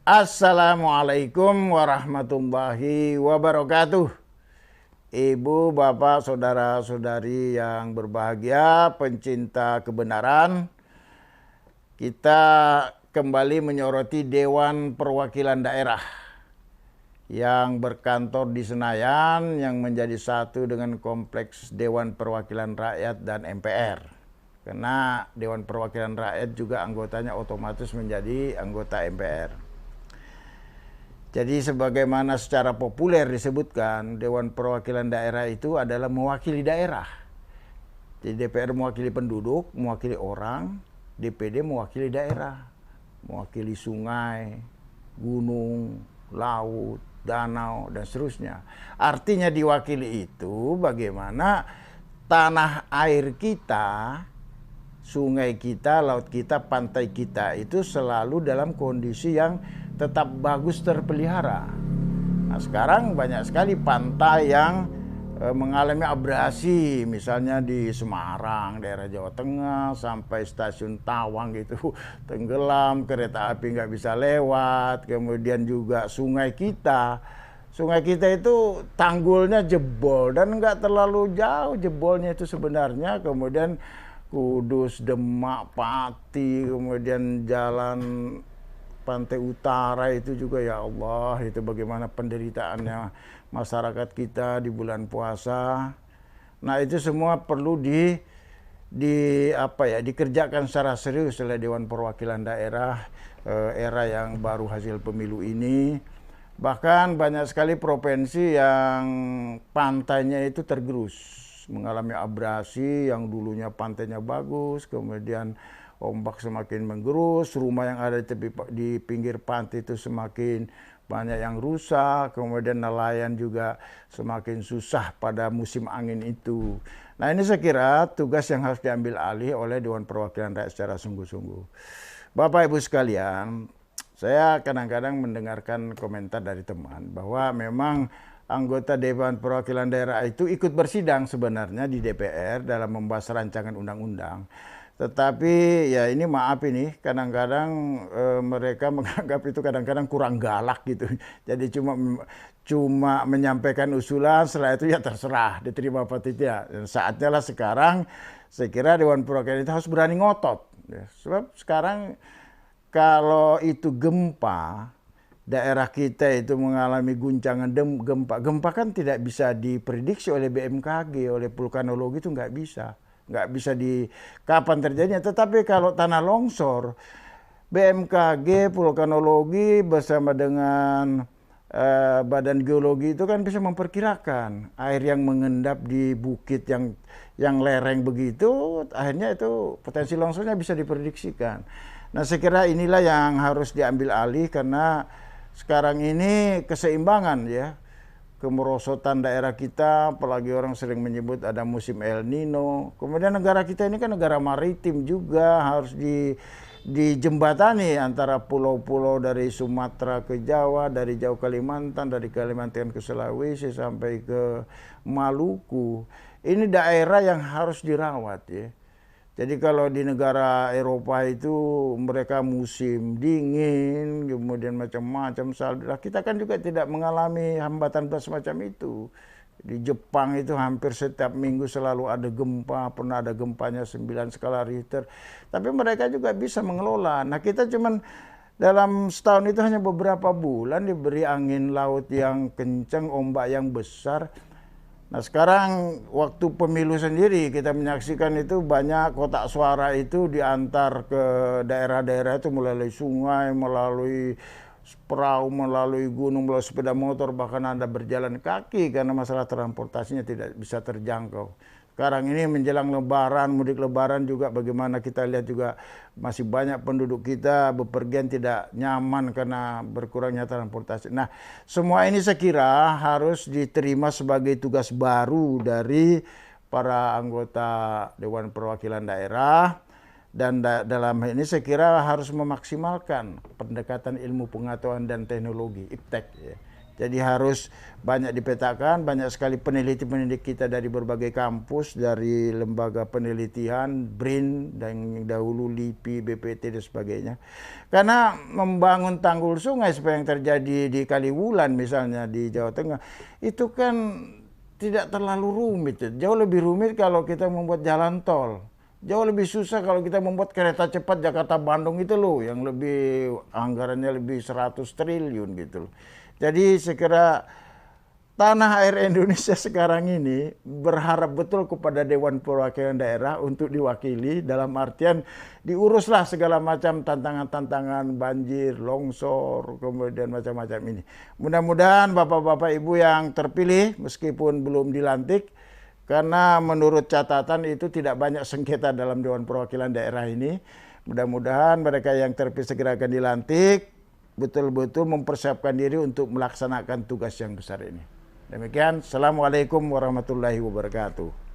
Assalamualaikum warahmatullahi wabarakatuh. Ibu, bapak, saudara-saudari yang berbahagia, pencinta kebenaran, kita kembali menyoroti Dewan Perwakilan Daerah yang berkantor di Senayan, yang menjadi satu dengan kompleks Dewan Perwakilan Rakyat dan MPR. Karena Dewan Perwakilan Rakyat juga anggotanya otomatis menjadi anggota MPR. Jadi sebagaimana secara populer disebutkan, Dewan Perwakilan Daerah itu adalah mewakili daerah. Jadi DPR mewakili penduduk, mewakili orang, DPD mewakili daerah, mewakili sungai, gunung, laut, danau, dan seterusnya. Artinya diwakili itu bagaimana tanah air kita, sungai kita, laut kita, pantai kita itu selalu dalam kondisi yang tetap bagus terpelihara. Nah, sekarang banyak sekali pantai yang mengalami abrasi, misalnya di Semarang, daerah Jawa Tengah, sampai stasiun Tawang gitu tenggelam, kereta api nggak bisa lewat. Kemudian juga sungai kita itu tanggulnya jebol dan nggak terlalu jauh jebolnya itu sebenarnya. Kemudian Kudus, Demak, Pati, kemudian jalan pantai utara itu juga, ya Allah, itu bagaimana penderitaannya masyarakat kita di bulan puasa. Nah, itu semua perlu dikerjakan secara serius oleh Dewan Perwakilan Daerah era yang baru hasil pemilu ini. Bahkan banyak sekali provinsi yang pantainya itu tergerus, mengalami abrasi, yang dulunya pantainya bagus, kemudian ombak semakin menggerus, rumah yang ada di pinggir pantai itu semakin banyak yang rusak, kemudian nelayan juga semakin susah pada musim angin itu. Nah, ini saya kira tugas yang harus diambil alih oleh Dewan Perwakilan Rakyat secara sungguh-sungguh. Bapak Ibu sekalian, saya kadang-kadang mendengarkan komentar dari teman bahwa memang anggota Dewan Perwakilan Daerah itu ikut bersidang sebenarnya di DPR dalam membahas rancangan undang-undang. Tetapi ya ini maaf ini kadang-kadang mereka menganggap itu kadang-kadang kurang galak gitu. Jadi cuma menyampaikan usulan, setelah itu ya terserah diterima apa tidak. Dan saatnya lah sekarang saya kira Dewan Perwakilan itu harus berani ngotot. Ya. Sebab sekarang kalau itu gempa, daerah kita itu mengalami guncangan gempa. Gempa kan tidak bisa diprediksi oleh BMKG, oleh vulkanologi itu nggak bisa di kapan terjadinya. Tetapi kalau tanah longsor, BMKG, vulkanologi bersama dengan Badan Geologi itu kan bisa memperkirakan air yang mengendap di bukit yang lereng begitu, akhirnya itu potensi longsornya bisa diprediksikan. Nah, saya kira inilah yang harus diambil alih karena sekarang ini keseimbangan ya, kemerosotan daerah kita, apalagi orang sering menyebut ada musim El Nino. Kemudian negara kita ini kan negara maritim juga, harus dijembatani antara pulau-pulau dari Sumatera ke Jawa, dari Jawa Kalimantan, dari Kalimantan ke Sulawesi sampai ke Maluku. Ini daerah yang harus dirawat ya. Jadi kalau di negara Eropa itu mereka musim dingin, kemudian macam-macam salju. Kita kan juga tidak mengalami hambatan semacam itu. Di Jepang itu hampir setiap minggu selalu ada gempa, pernah ada gempanya 9 skala Richter. Tapi mereka juga bisa mengelola. Nah, kita cuman dalam setahun itu hanya beberapa bulan diberi angin laut yang kencang, ombak yang besar. Nah, sekarang waktu pemilu sendiri kita menyaksikan itu banyak kotak suara itu diantar ke daerah-daerah itu melalui sungai, melalui perahu, melalui gunung, melalui sepeda motor, bahkan Anda berjalan kaki karena masalah transportasinya tidak bisa terjangkau. Sekarang ini menjelang lebaran, mudik lebaran juga bagaimana kita lihat juga masih banyak penduduk kita bepergian tidak nyaman karena berkurangnya transportasi. Nah, semua ini saya kira harus diterima sebagai tugas baru dari para anggota Dewan Perwakilan Daerah. Dan dalam hal ini saya kira harus memaksimalkan pendekatan ilmu pengetahuan dan teknologi, IPTEK ya. Jadi harus banyak dipetakan, banyak sekali peneliti-peneliti kita dari berbagai kampus, dari lembaga penelitian, BRIN, dan dahulu LIPI, BPT, dan sebagainya. Karena membangun tanggul sungai seperti yang terjadi di Kaliwulan misalnya di Jawa Tengah, itu kan tidak terlalu rumit. Jauh lebih rumit kalau kita membuat jalan tol. Jauh lebih susah kalau kita membuat kereta cepat Jakarta-Bandung itu loh, yang lebih anggarannya lebih 100 triliun gitu loh. Jadi segera tanah air Indonesia sekarang ini berharap betul kepada Dewan Perwakilan Daerah untuk diwakili, dalam artian diuruslah segala macam tantangan-tantangan banjir, longsor, kemudian macam-macam ini. Mudah-mudahan Bapak-Bapak Ibu yang terpilih meskipun belum dilantik, karena menurut catatan itu tidak banyak sengketa dalam Dewan Perwakilan Daerah ini. Mudah-mudahan mereka yang terpilih segera akan dilantik, betul-betul mempersiapkan diri untuk melaksanakan tugas yang besar ini. Demikian, Assalamualaikum warahmatullahi wabarakatuh.